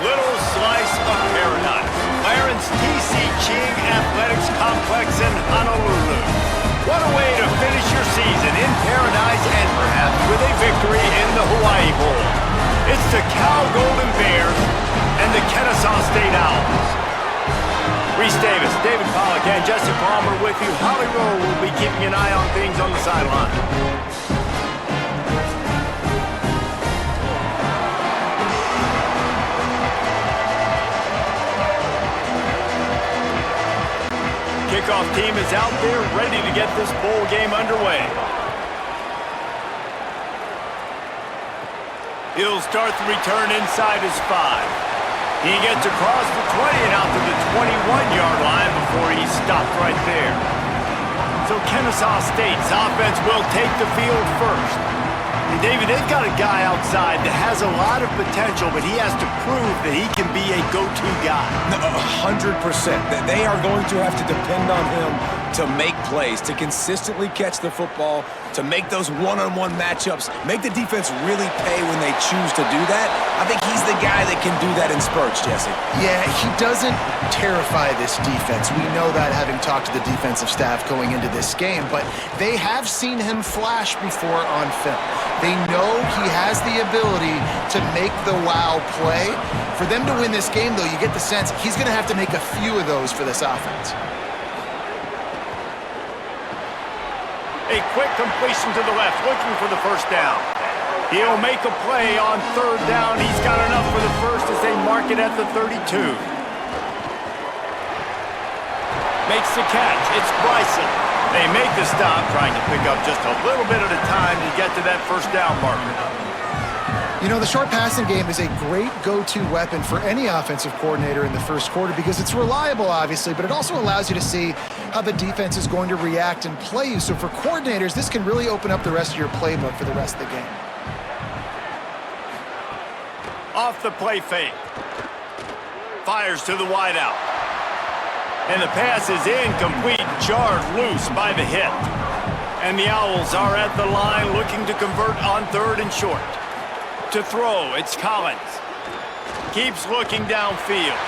little slice of paradise. Clarence T.C. Ching Athletics Complex in Honolulu. What a way to finish your season in paradise and perhaps with a victory in the Hawaii Bowl. It's the Cal Golden Bears and the Kennesaw State Owls. Reese Davis, David Pollack, and Jesse Palmer with you. Holly Rowe will be keeping an eye on things on the sideline. Kickoff team is out there ready to get this bowl game underway. He'll start the return inside his 5. He gets across the 20 and out to the 21-yard line before he's stopped right there. So Kennesaw State's offense will take the field first. And David, they've got a guy outside that has a lot of potential, but he has to prove that he can be a go-to guy. 100%. They are going to have to depend on him to make plays, to consistently catch the football, to make those one-on-one matchups, make the defense really pay when they choose to do that. I think he's the guy that can do that in spurts, Jesse. Yeah, he doesn't terrify this defense. We know that having talked to the defensive staff going into this game, but they have seen him flash before on film. They know he has the ability to make the wow play. For them to win this game, though, you get the sense he's going to have to make a few of those for this offense. A quick completion to the left, looking for the first down. He'll make a play on third down. He's got enough for the first as they mark it at the 32. Makes the catch. It's Bryson. They make the stop, trying to pick up just a little bit at a time to get to that first down marker. You know, the short passing game is a great go-to weapon for any offensive coordinator in the first quarter because it's reliable, obviously, but it also allows you to see how the defense is going to react and play you. So for coordinators, this can really open up the rest of your playbook for the rest of the game. Off the play fake. Fires to the wideout. And the pass is incomplete, jarred loose by the hit. And the Owls are at the line looking to convert on third and short. To throw, it's Collins. Keeps looking downfield.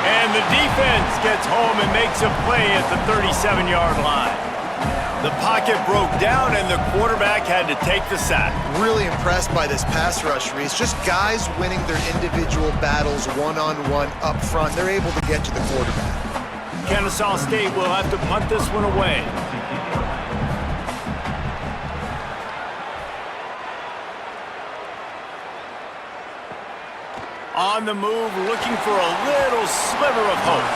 And the defense gets home and makes a play at the 37-yard line. The pocket broke down and the quarterback had to take the sack. Really impressed by this pass rush, Reese. Just guys winning their individual battles one-on-one up front. They're able to get to the quarterback. Kennesaw State will have to punt this one away. On the move, looking for a little sliver of hope.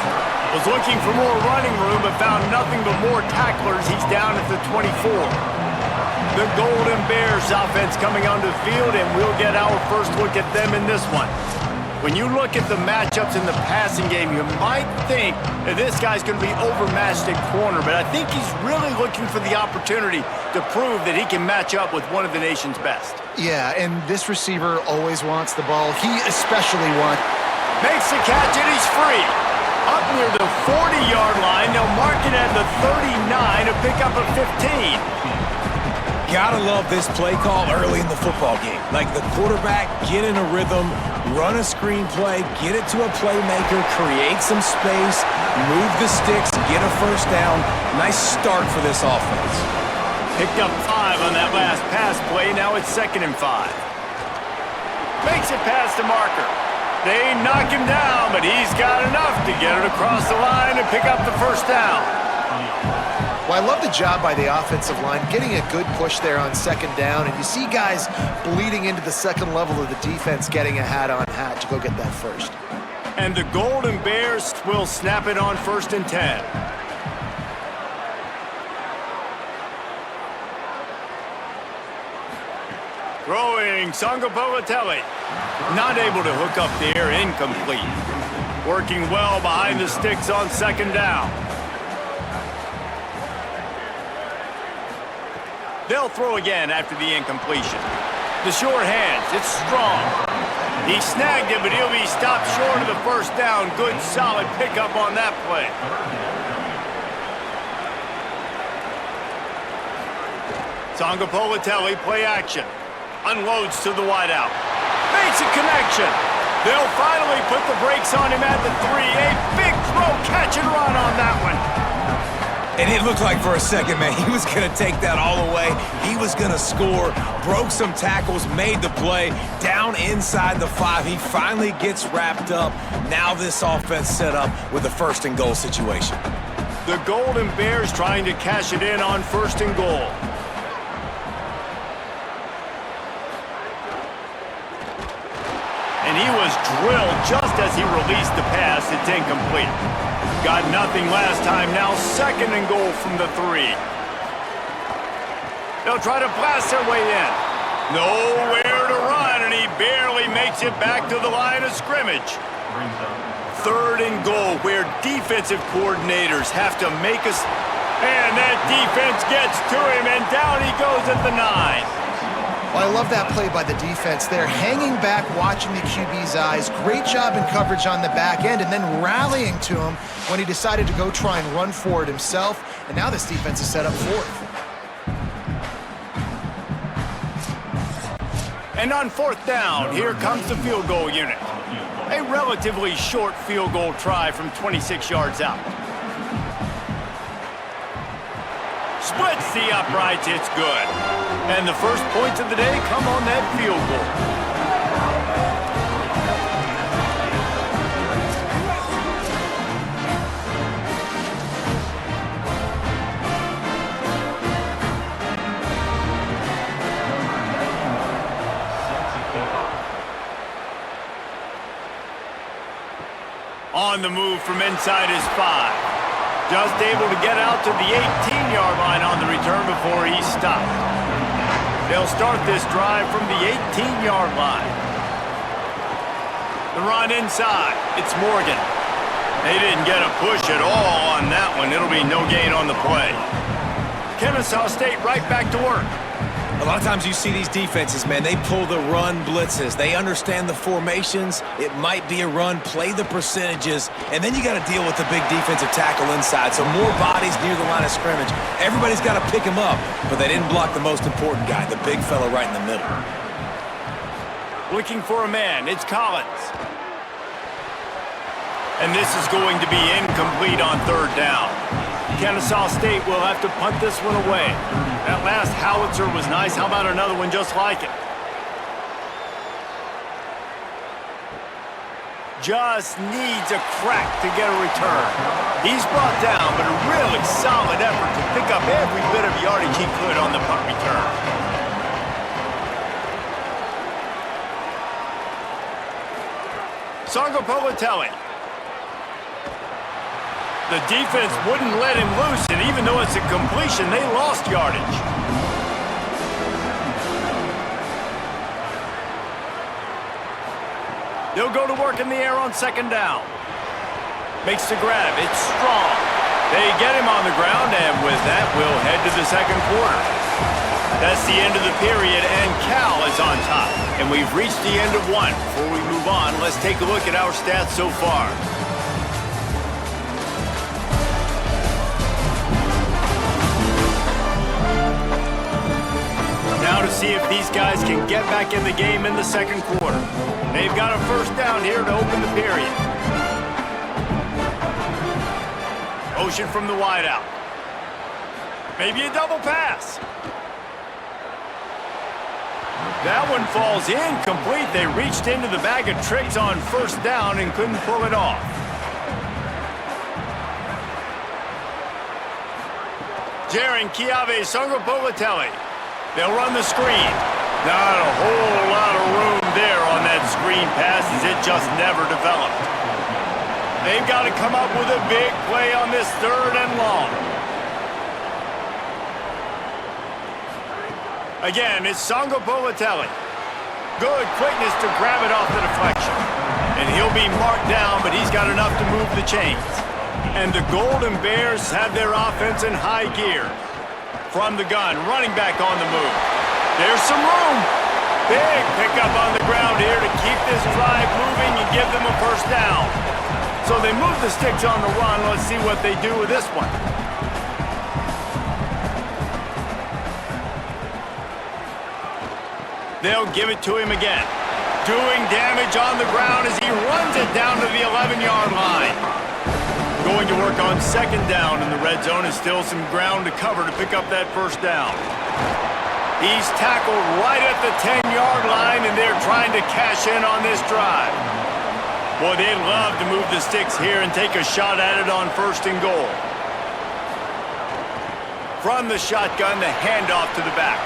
Was looking for more running room, but found nothing but more tacklers. He's down at the 24. The Golden Bears offense coming onto the field, and we'll get our first look at them in this one. When you look at the matchups in the passing game, you might think that this guy's going to be overmatched at corner, but I think he's really looking for the opportunity to prove that he can match up with one of the nation's best. Yeah, and this receiver always wants the ball. He especially wants. Makes the catch, and he's free. Up near the 40-yard line, they'll mark it at the 39 to pick up a 15. Gotta love this play call early in the football game. Like the quarterback, get in a rhythm, run a screen play, get it to a playmaker, create some space, move the sticks, get a first down. Nice start for this offense. Picked up 5 on that last pass play. Now it's 2nd and 5. Makes it past the marker. They knock him down, but he's got enough to get it across the line and pick up the first down. Well, I love the job by the offensive line, getting a good push there on 2nd down, and you see guys bleeding into the second level of the defense getting a hat-on-hat to go get that first. And the Golden Bears will snap it on 1st and 10. Throwing, Sangapolitelli. Not able to hook up there, incomplete. Working well behind the sticks on 2nd down. They'll throw again after the incompletion. The short hands, it's strong. He snagged it, but he'll be stopped short of the first down. Good, solid pickup on that play. Sangapolitelli, play action. Unloads to the wideout. Makes a connection. They'll finally put the brakes on him at the 3. A big throw, catch and run on that one. And it looked like for a second, man, he was going to take that all away. He was going to score, broke some tackles, made the play, down inside the 5. He finally gets wrapped up. Now this offense set up with a 1st and goal situation. The Golden Bears trying to cash it in on 1st and goal. And he was drilled just as he released the pass. It's incomplete. Got nothing last time. Now 2nd and goal from the 3. They'll try to blast their way in. Nowhere to run, and he barely makes it back to the line of scrimmage. 3rd and goal, where defensive coordinators have to make us. And that defense gets to him, and down he goes at the 9. Well, I love that play by the defense there. Hanging back, watching the QB's eyes. Great job in coverage on the back end, and then rallying to him when he decided to go try and run for it himself. And now this defense is set up 4th. And on 4th down, here comes the field goal unit. A relatively short field goal try from 26 yards out. Splits the uprights, it's good. And the first points of the day come on that field goal. On the move from inside his 5. Just able to get out to the 18-yard line on the return before he stopped. They'll start this drive from the 18-yard line. The run inside. It's Morgan. They didn't get a push at all on that one. It'll be no gain on the play. Kennesaw State right back to work. A lot of times you see these defenses, man, they pull the run blitzes. They understand the formations. It might be a run, play the percentages, and then you got to deal with the big defensive tackle inside. So more bodies near the line of scrimmage. Everybody's got to pick him up, but they didn't block the most important guy, the big fella right in the middle. Looking for a man, it's Collins. And this is going to be incomplete on 3rd down. Kennesaw State will have to punt this one away. That last howitzer was nice. How about another one just like it? Just needs a crack to get a return. He's brought down, but a really solid effort to pick up every bit of yardage he could on the punt return. Sangopolitelli. The defense wouldn't let him loose, and even though it's a completion, they lost yardage. They'll go to work in the air on 2nd down. Makes the grab. It's strong. They get him on the ground, and with that, we'll head to the 2nd quarter. That's the end of the period, and Cal is on top. And we've reached the end of one. Before we move on, let's take a look at our stats so far. Now to see if these guys can get back in the game in the 2nd quarter. They've got a 1st down here to open the period. Motion from the wideout. Maybe a double pass. That one falls incomplete. They reached into the bag of tricks on 1st down and couldn't pull it off. Jaron Chiave Sangopolitelli. They'll run the screen. Not a whole lot of room there on that screen pass as it just never developed. They've got to come up with a big play on this 3rd and long. Again, it's Sangopolitelli. Good quickness to grab it off the deflection. And he'll be marked down, but he's got enough to move the chains. And the Golden Bears have their offense in high gear. From the gun, running back on the move. There's some room. Big pickup on the ground here to keep this drive moving and give them a 1st down. So they move the sticks on the run. Let's see what they do with this one. They'll give it to him again. doing damage on the ground as he runs it down to the 11-yard line. Going to work on second down in the red zone is still some ground to cover to pick up that first down. He's tackled right at the 10-yard line, and they're trying to cash in on this drive. Boy, they'd love to move the sticks here and take a shot at it on first and goal. From the shotgun, the handoff to the back.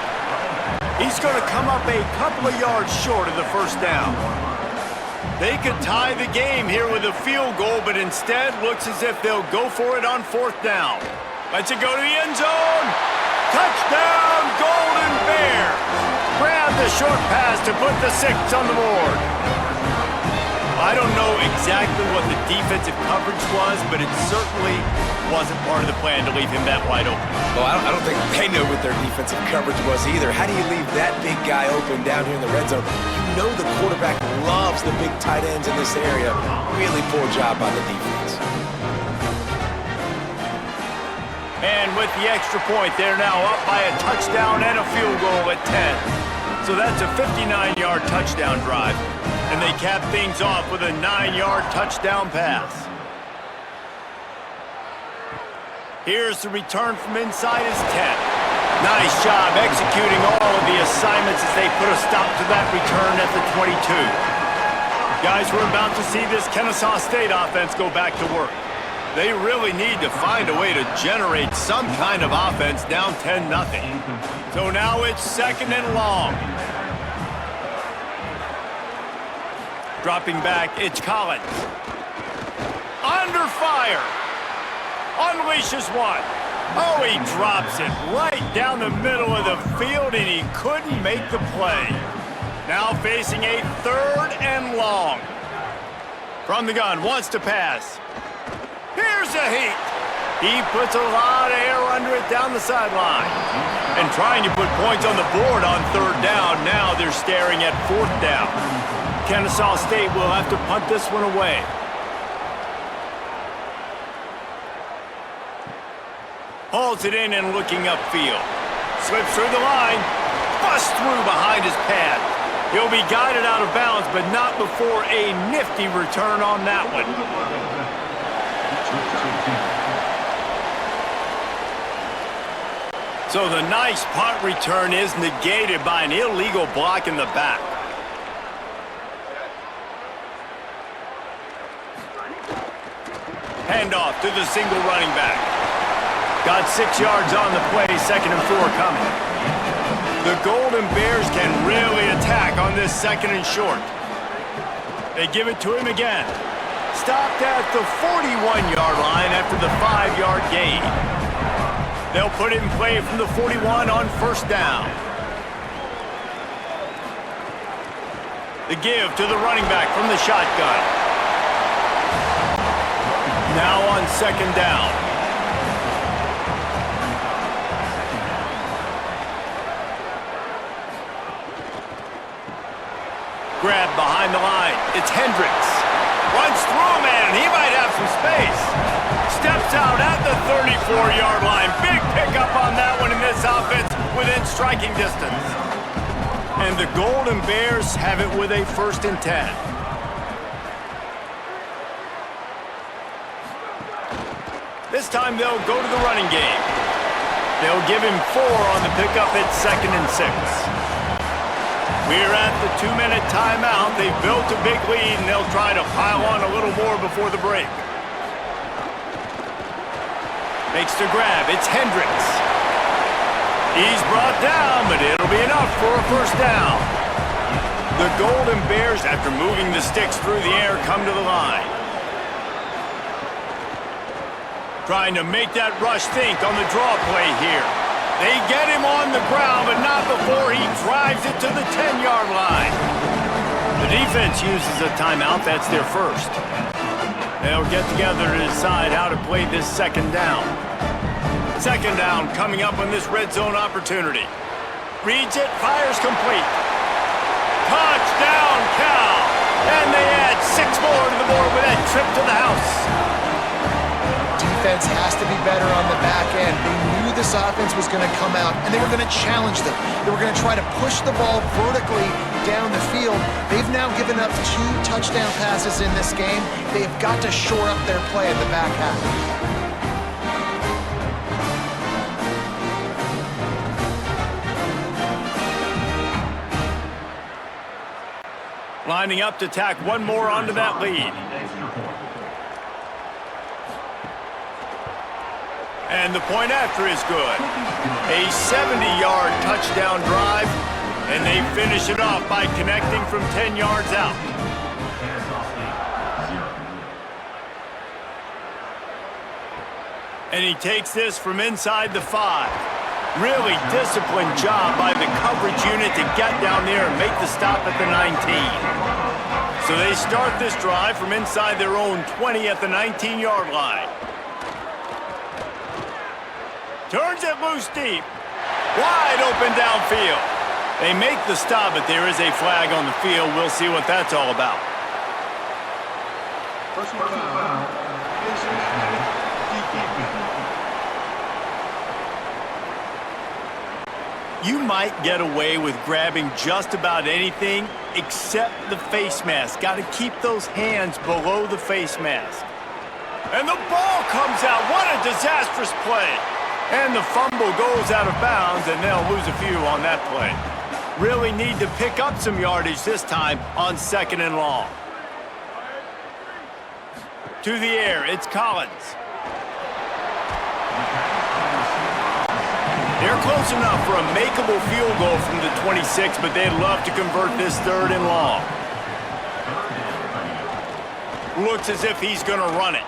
He's going to come up a couple of yards short of the first down. They could tie the game here with a field goal, but instead looks as if they'll go for it on fourth down. Lets it go to the end zone. Touchdown, Golden Bears. Grab the short pass to put the 6 on the board. I don't know exactly what the defensive coverage was, but it certainly wasn't part of the plan to leave him that wide open. Well, I don't think they know what their defensive coverage was either. How do you leave that big guy open down here in the red zone? You know the quarterback loves the big tight ends in this area. Really poor job by the defense. And with the extra point, they're now up by a touchdown and a field goal at 10. So that's a 59-yard touchdown drive. And they cap things off with a 9-yard touchdown pass. Here's the return from inside his 10. Nice job executing all of the assignments as they put a stop to that return at the 22. Guys, we're about to see this Kennesaw State offense go back to work. They really need to find a way to generate some kind of offense down 10-0. So now it's second and long. Dropping back, it's Collins. Under fire. Unleashes one. Oh, he drops it right down the middle of the field, and he couldn't make the play. Now facing a third and long. From the gun, wants to pass. Here's a heat. He puts a lot of air under it down the sideline. And trying to put points on the board on third down. Now they're staring at fourth down. Kennesaw State will have to punt this one away. Hauls it in and looking upfield. Slips through the line. Busts through behind his pad. He'll be guided out of bounds, but not before a nifty return on that one. So the nice punt return is negated by an illegal block in the back. Handoff to the single running back. Got 6 yards on the play, second and 4 coming. The Golden Bears can really attack on this second and short. They give it to him again. Stopped at the 41-yard line after the 5-yard gain. They'll put it in play from the 41 on first down. The give to the running back from the shotgun. Now on second down. Grab behind the line. It's Hendricks. Runs through a man, and he might have some space. Steps out at the 34-yard line. Big pickup on that one in this offense within striking distance. And the Golden Bears have it with a first and 10. This time they'll go to the running game. They'll give him 4 on the pickup at second and 6. We're at the 2-minute timeout. They've built a big lead, and they'll try to pile on a little more before the break. Makes the grab. It's Hendricks. He's brought down, but it'll be enough for a first down. The Golden Bears, after moving the sticks through the air, come to the line. Trying to make that rush think on the draw play here. They get him on the ground, but not before he drives it to the 10-yard line. The defense uses a timeout. That's their first. They'll get together to decide how to play this second down. Second down coming up on this red zone opportunity. Reads it, fires complete. Touchdown, Cal! And they add 6 more to the board with that trip to the house. defense has to be better on the back end. They knew this offense was going to come out, and they were going to challenge them. They were going to try to push the ball vertically down the field. They've now given up 2 touchdown passes in this game. They've got to shore up their play in the back half. Lining up to tack one more onto that lead. And the point after is good. A 70-yard touchdown drive, and they finish it off by connecting from 10 yards out. And he takes this from inside the 5. Really disciplined job by the coverage unit to get down there and make the stop at the 19. So they start this drive from inside their own 20 at the 19-yard line. Turns it loose deep. Wide open downfield. They make the stop, but there is a flag on the field. We'll see what that's all about. Personal foul. You might get away with grabbing just about anything except the face mask. Got to keep those hands below the face mask. And the ball comes out. What a disastrous play. And the fumble goes out of bounds, and they'll lose a few on that play. Really need to pick up some yardage this time on 2nd and long. To the air, it's Collins. They're close enough for a makeable field goal from the 26, but they'd love to convert this 3rd and long. Looks as if he's going to run it.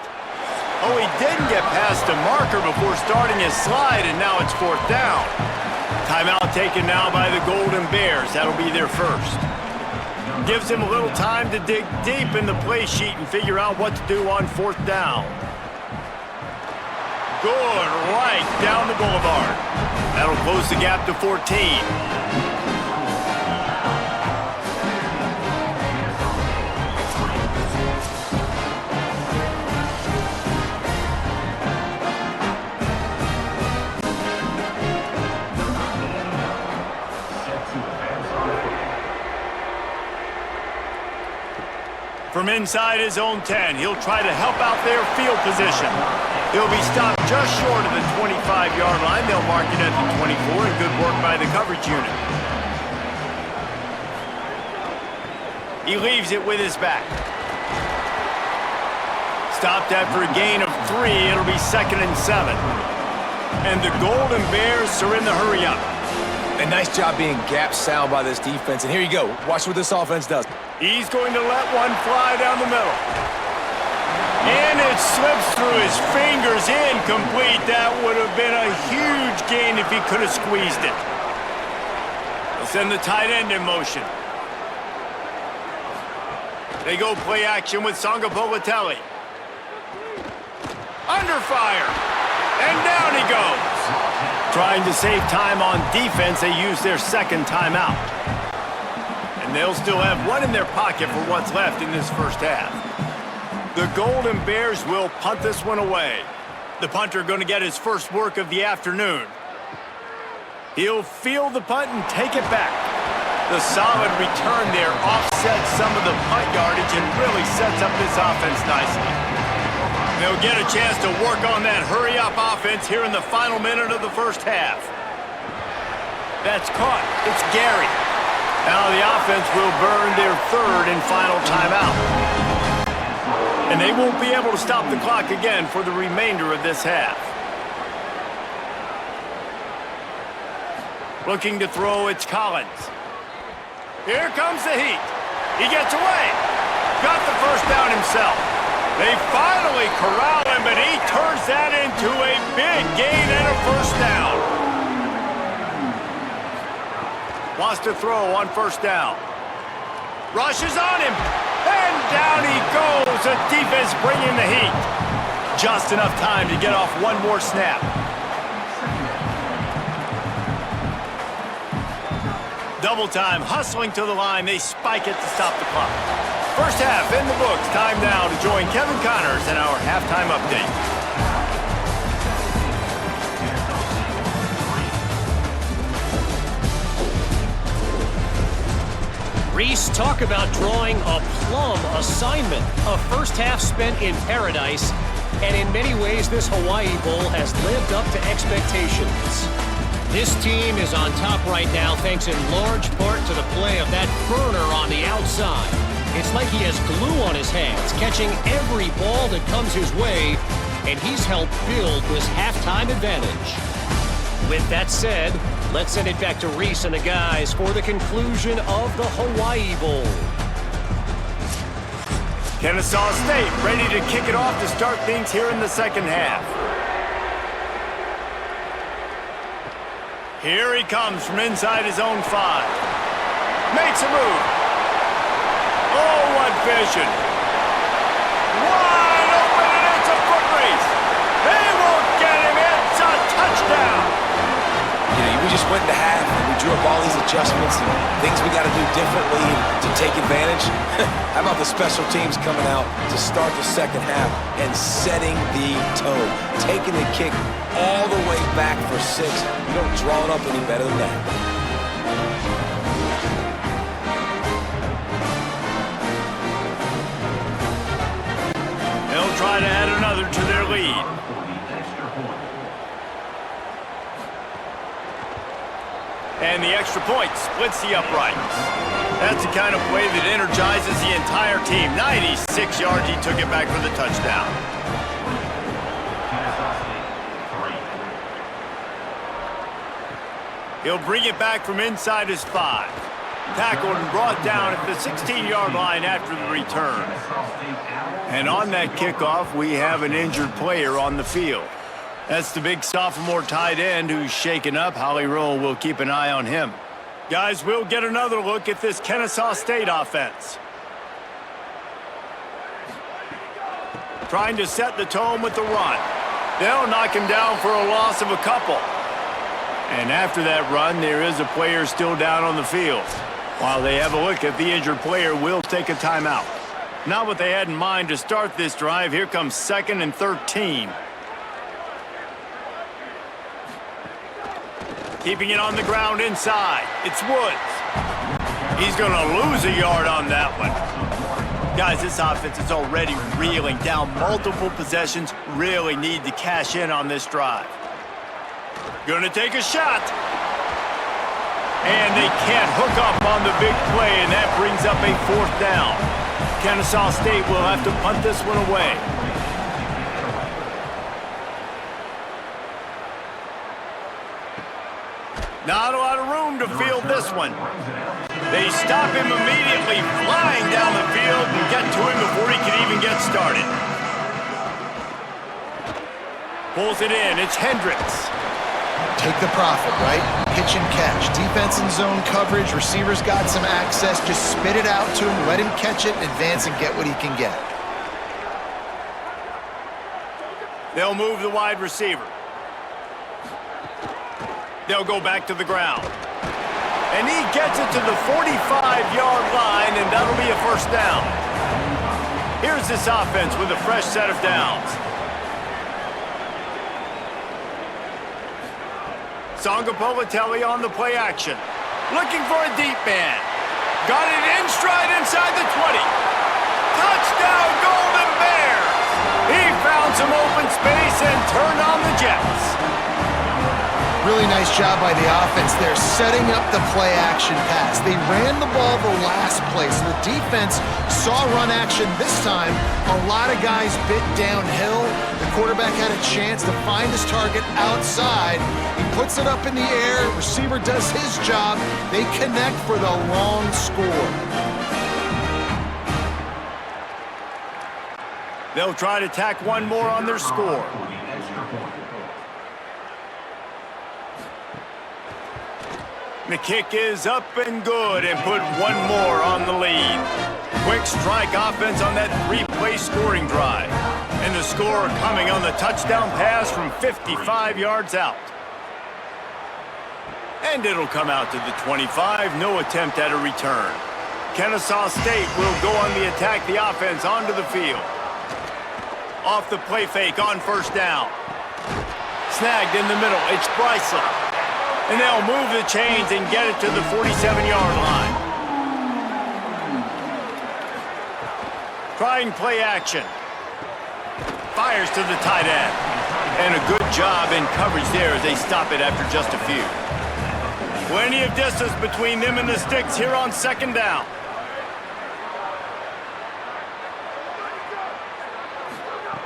Oh, he didn't get past the marker before starting his slide, and now it's 4th down. Timeout taken now by the Golden Bears. That'll be their first. Gives him a little time to dig deep in the play sheet and figure out what to do on 4th down. Good right down the boulevard. That'll close the gap to 14. From inside his own 10, he'll try to help out their field position. He'll be stopped just short of the 25-yard line. They'll mark it at the 24, and good work by the coverage unit. He leaves it with his back. Stopped after a gain of 3. It'll be 2nd and 7. And the Golden Bears are in the hurry-up. A nice job being gap sound by this defense. And here you go. Watch what this offense does. He's going to let one fly down the middle. And it slips through his fingers, incomplete. That would have been a huge gain if he could have squeezed it. They'll send the tight end in motion. They go play action with Sangapolitelli. Under fire. And down he goes. Trying to save time on defense, they use their 2nd timeout. And they'll still have one in their pocket for what's left in this first half. The Golden Bears will punt this one away. The punter going to get his first work of the afternoon. He'll field the punt and take it back. The solid return there offsets some of the punt yardage and really sets up this offense nicely. They'll get a chance to work on that hurry-up offense here in the final minute of the first half. That's caught. It's Gary. Now the offense will burn their 3rd and final timeout. And they won't be able to stop the clock again for the remainder of this half. Looking to throw, it's Collins. Here comes the heat. He gets away. Got the first down himself. They finally corral him, but he turns that into a big gain and a first down. Wants to throw on 1st down. Rushes on him. And down he goes. The defense bringing the heat. Just enough time to get off one more snap. Double time, hustling to the line. They spike it to stop the clock. First half in the books. Time now to join Kevin Connors in our halftime update. Reese, talk about drawing a plum assignment. A first half spent in paradise, and in many ways this Hawaii Bowl has lived up to expectations. This team is on top right now thanks in large part to the play of that burner on the outside. It's like he has glue on his hands, catching every ball that comes his way, and he's helped build this halftime advantage. With that said, let's send it back to Reese and the guys for the conclusion of the Hawaii Bowl. Kennesaw State ready to kick it off to start things here in the second half. Here he comes from inside his own 5. Makes a move. Oh, what vision. Wide open, and it's a foot race. They won't get him. It's a touchdown. You know, we just went into half and we drew up all these adjustments and things we got to do differently to take advantage. How about the special teams coming out to start the second half and setting the tone, taking the kick all the way back for 6. You don't draw it up any better than that. They'll try to add another to their lead. And the extra point splits the uprights. That's the kind of play that energizes the entire team. 96 yards, he took it back for the touchdown. He'll bring it back from inside his 5. Tackled and brought down at the 16-yard line after the return. And on that kickoff, we have an injured player on the field. That's the big sophomore tight end who's shaken up. Holly Rowe will keep an eye on him. Guys, we'll get another look at this Kennesaw State offense. Trying to set the tone with the run. They'll knock him down for a loss of a couple. And after that run, there is a player still down on the field. While they have a look at the injured player, we'll take a timeout. Not what they had in mind to start this drive. Here comes 2nd and 13. Keeping it on the ground inside. It's Woods. He's going to lose a yard on that one. Guys, this offense is already reeling down multiple possessions. Really need to cash in on this drive. Going to take a shot. And they can't hook up on the big play, and that brings up a 4th down. Kennesaw State will have to punt this one away. Not a lot of room to field this one. They stop him immediately, flying down the field and get to him before he can even get started. Pulls it in. It's Hendricks. Take the profit, right? Pitch and catch. Defense and zone coverage. Receivers got some access. Just spit it out to him. Let him catch it, advance, and get what he can get. They'll move the wide receiver. They'll go back to the ground. And he gets it to the 45-yard line, and that'll be a 1st down. Here's this offense with a fresh set of downs. Sangapolitelli on the play action. Looking for a deep man. Got it in stride inside the 20. Touchdown, Golden Bears! He found some open space and turned on the Jets. Really nice job by the offense there, setting up the play-action pass. They ran the ball the last play, so the defense saw run action this time. A lot of guys bit downhill. The quarterback had a chance to find his target outside. He puts it up in the air. Receiver does his job. They connect for the long score. They'll try to tack one more on their score. The kick is up and good, and put one more on the lead. Quick strike offense on that 3-play scoring drive. And the score coming on the touchdown pass from 55 yards out. And it'll come out to the 25, no attempt at a return. Kennesaw State will go on the attack, the offense onto the field. Off the play fake on 1st down. Snagged in the middle, it's Bryson. And they'll move the chains and get it to the 47-yard line. Trying play action. Fires to the tight end. And a good job in coverage there as they stop it after just a few. Plenty of distance between them and the sticks here on second down.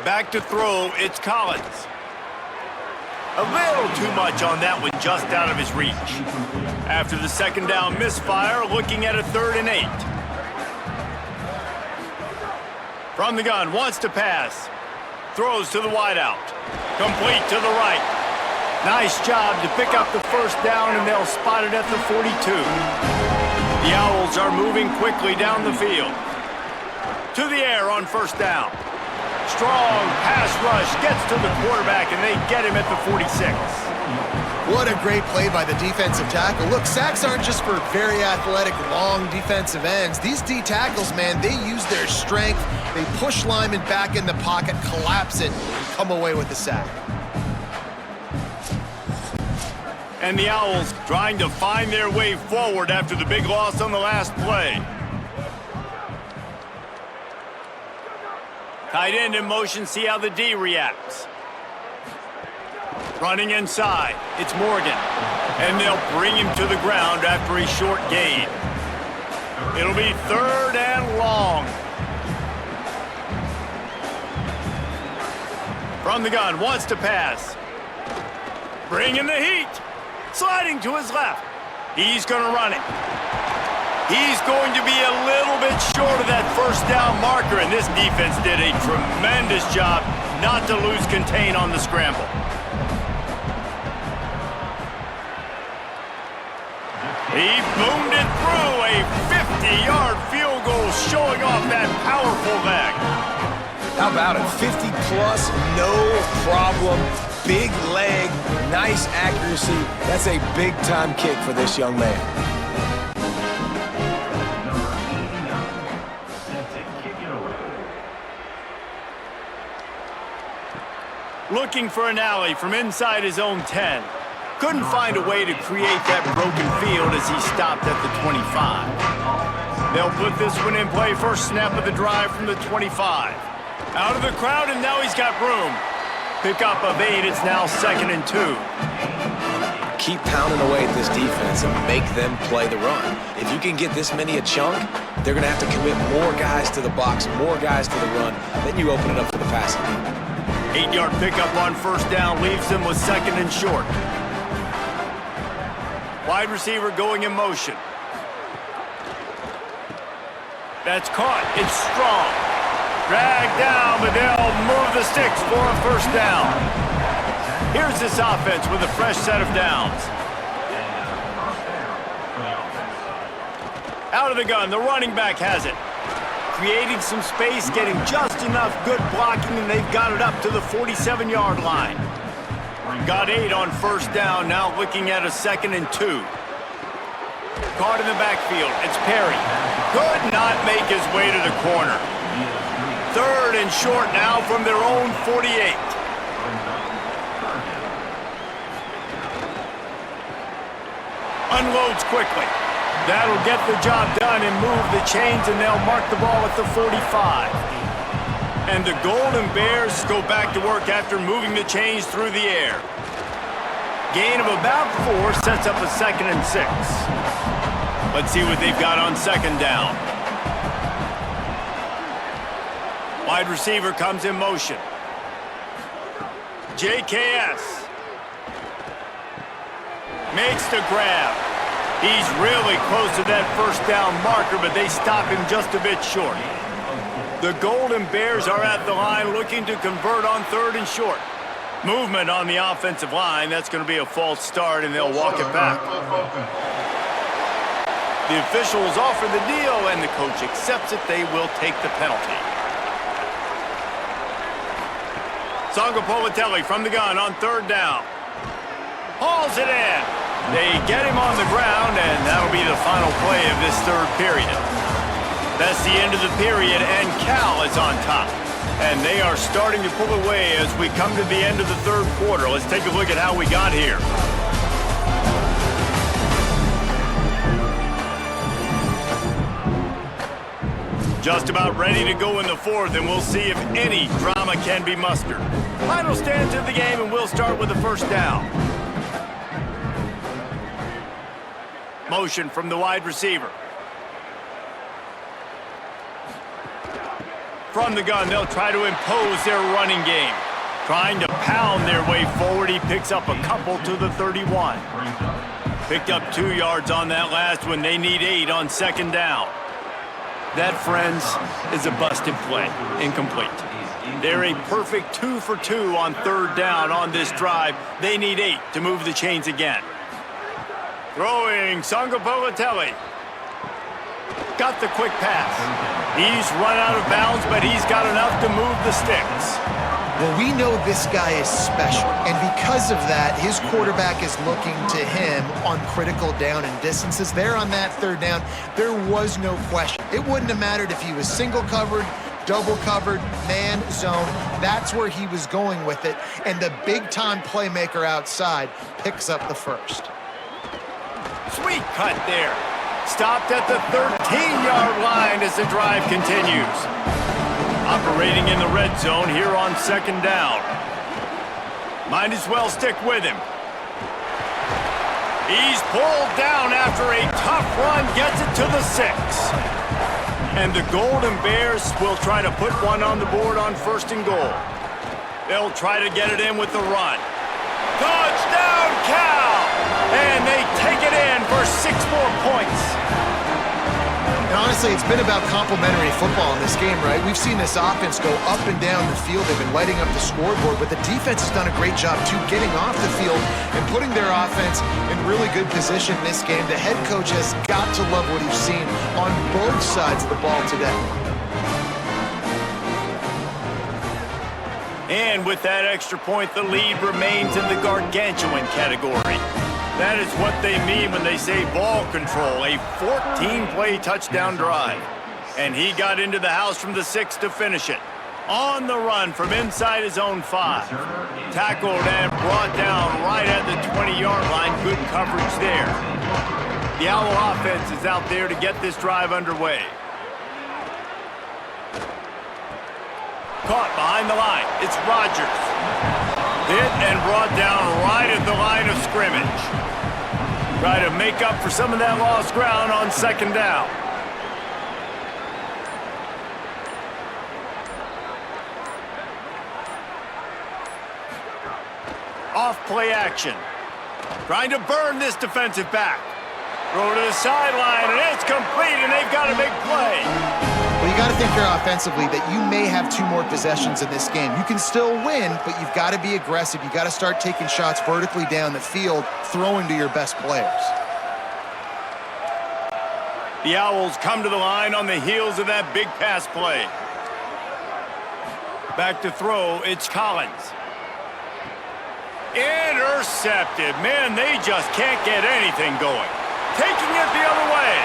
Back to throw, it's Collins. A little too much on that one, just out of his reach. After the second down misfire, looking at a 3rd and 8. From the gun, wants to pass. Throws to the wideout. Complete to the right. Nice job to pick up the first down, and they'll spot it at the 42. The Owls are moving quickly down the field. To the air on first down. Strong pass rush gets to the quarterback, and they get him at the 46. What a great play by the defensive tackle. Look, sacks aren't just for very athletic, long defensive ends. These D tackles, man, they use their strength. They push linemen back in the pocket, collapse it, and come away with the sack. And the Owls trying to find their way forward after the big loss on the last play. Tight end in motion, see how the D reacts. Running inside, it's Morgan. And they'll bring him to the ground after a short gain. It'll be 3rd and long. From the gun, wants to pass. Bringing the heat. Sliding to his left. He's going to run it. He's going to be a little bit short of that first down marker, and this defense did a tremendous job not to lose contain on the scramble. He boomed it through, a 50-yard field goal showing off that powerful leg. How about it? 50-plus, no problem. Big leg, nice accuracy. That's a big-time kick for this young man. Looking for an alley from inside his own 10. Couldn't find a way to create that broken field as he stopped at the 25. They'll put this one in play, first snap of the drive from the 25. Out of the crowd, and now he's got room. Pickup of 8, it's now 2nd and 2. Keep pounding away at this defense and make them play the run. If you can get this many a chunk, they're going to have to commit more guys to the box, more guys to the run. Then you open it up for the passing game. 8-yard pickup on first down leaves them with 2nd and short. Wide receiver going in motion. That's caught. It's strong. Dragged down, but they'll move the sticks for a first down. Here's this offense with a fresh set of downs. Out of the gun, the running back has it. Creating some space, getting just enough good blocking, and they've got it up to the 47-yard line. Got 8 on first down, now looking at a 2nd and 2. Caught in the backfield, it's Perry. Could not make his way to the corner. 3rd and short now from their own 48. Unloads quickly. That'll get the job done and move the chains, and they'll mark the ball at the 45. And the Golden Bears go back to work after moving the chains through the air. Gain of about 4 sets up a 2nd and 6. Let's see what they've got on second down. Wide receiver comes in motion. JKS makes the grab. He's really close to that first down marker, but they stop him just a bit short. The Golden Bears are at the line looking to convert on 3rd and short. Movement on the offensive line. That's going to be a false start, and they'll walk it back. The officials offer the deal, and the coach accepts it. They will take the penalty. Sangopolitelli from the gun on 3rd down. Hauls it in. They get him on the ground, and that'll be the final play of this 3rd period. That's the end of the period, and Cal is on top. And they are starting to pull away as we come to the end of the 3rd quarter. Let's take a look at how we got here. Just about ready to go in the fourth, and we'll see if any drama can be mustered. Final stands of the game, and we'll start with the first down. Motion from the wide receiver. From the gun, they'll try to impose their running game. Trying to pound their way forward, he picks up a couple to the 31. Picked up 2 yards on that last one. They need 8 on second down. That, friends, is a busted play. Incomplete. They're a perfect 2 for 2 on third down on this drive. They need 8 to move the chains again. Throwing Sangapolitelli. Got the quick pass. He's run out of bounds, but he's got enough to move the sticks. Well, we know this guy is special, and because of that, his quarterback is looking to him on critical down and distances. There on that third down, there was no question. It wouldn't have mattered if he was single covered, double covered, man, zone. That's where he was going with it, and the big-time playmaker outside picks up the first. Sweet cut there. Stopped at the 13-yard line as the drive continues. Operating in the red zone here on second down. Might as well stick with him. He's pulled down after a tough run, gets it to the 6. And the Golden Bears will try to put one on the board on first and goal. They'll try to get it in with the run. Touchdown, Cal! And they take it in for 6 more points. And honestly, it's been about complementary football in this game, right? We've seen this offense go up and down the field. They've been lighting up the scoreboard, but the defense has done a great job, too, getting off the field and putting their offense in really good position in this game. The head coach has got to love what he's seen on both sides of the ball today. And with that extra point, the lead remains in the gargantuan category. That is what they mean when they say ball control, a 14-play touchdown drive. And he got into the house from the 6 to finish it. On the run from inside his own 5. Tackled and brought down right at the 20-yard line. Good coverage there. The Owl offense is out there to get this drive underway. Caught behind the line. It's Rodgers. Hit and brought down right at the line of scrimmage. Try to make up for some of that lost ground on second down. Off play action. Trying to burn this defensive back. Throw to the sideline, and it's complete, and they've got a big play. Well, you got to think here offensively that you may have 2 more possessions in this game. You can still win, but you've got to be aggressive. You got to start taking shots vertically down the field, throwing to your best players. The Owls come to the line on the heels of that big pass play. Back to throw, it's Collins. Intercepted. Man, they just can't get anything going. Taking it the other way.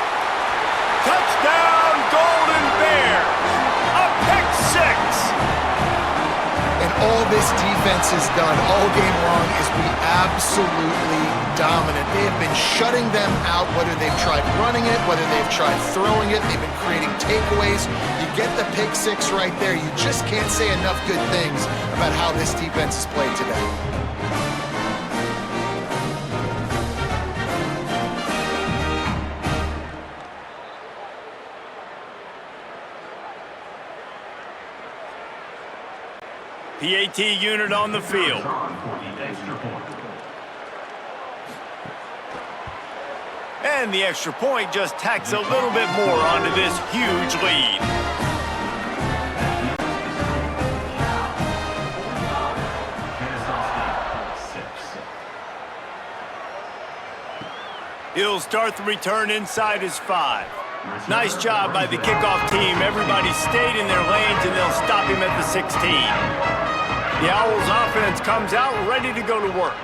Touchdown, Golden Bears. A pick 6. And all this defense has done all game long is be absolutely dominant. They have been shutting them out, whether they've tried running it, whether they've tried throwing it. They've been creating takeaways. You get the pick 6 right there. You just can't say enough good things about how this defense has played today. PAT unit on the field. And the extra point just tacks a little bit more onto this huge lead. He'll start the return inside his 5. Nice job by the kickoff team. Everybody stayed in their lanes, and they'll stop him at the 16. The Owls offense comes out ready to go to work.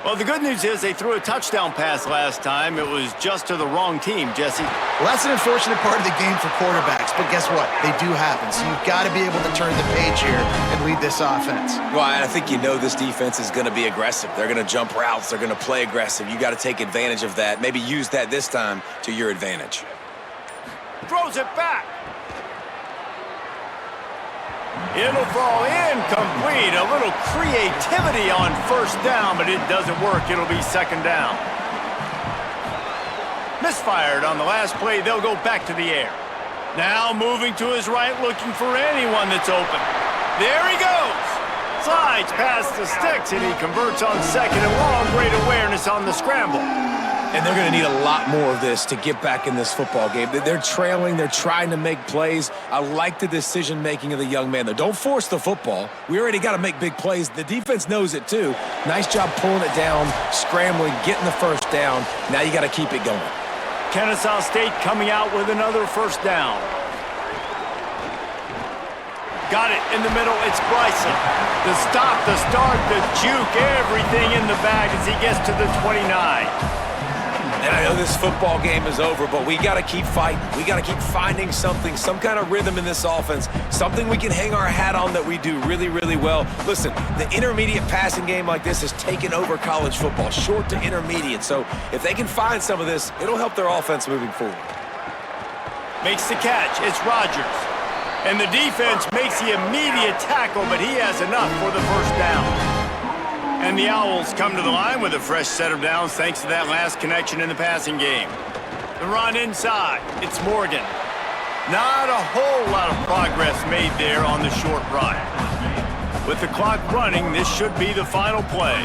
Well, the good news is they threw a touchdown pass last time. It was just to the wrong team, Jesse. Well, that's an unfortunate part of the game for quarterbacks, but guess what? They do happen. So you've got to be able to turn the page here and lead this offense. Well, I think you know this defense is going to be aggressive. They're going to jump routes. They're going to play aggressive. You got to take advantage of that. Maybe use that this time to your advantage. Throws it back. It'll fall incomplete. A little creativity on first down, but it doesn't work. It'll be second down. Misfired on the last play. They'll go back to the air. Now moving to his right, looking for anyone that's open. There he goes. Slides past the sticks, and he converts on second and long. Great awareness on the scramble. And they're going to need a lot more of this to get back in this football game. They're trailing. They're trying to make plays. I like the decision-making of the young man, though. Don't force the football. We already got to make big plays. The defense knows it, too. Nice job pulling it down, scrambling, getting the first down. Now you got to keep it going. Kennesaw State coming out with another first down. Got it in the middle. It's Bryson. The stop, the start, the juke, everything in the bag as he gets to the 29. And I know this football game is over, but we got to keep fighting. We got to keep finding something, some kind of rhythm in this offense, something we can hang our hat on that we do really, really well. Listen, the intermediate passing game like this has taken over college football, short to intermediate. So if they can find some of this, it'll help their offense moving forward. Makes the catch. It's Rogers. And the defense makes the immediate tackle, but he has enough for the first down. And the Owls come to the line with a fresh set of downs thanks to that last connection in the passing game. The run inside. It's Morgan. Not a whole lot of progress made there on the short run. With the clock running, this should be the final play.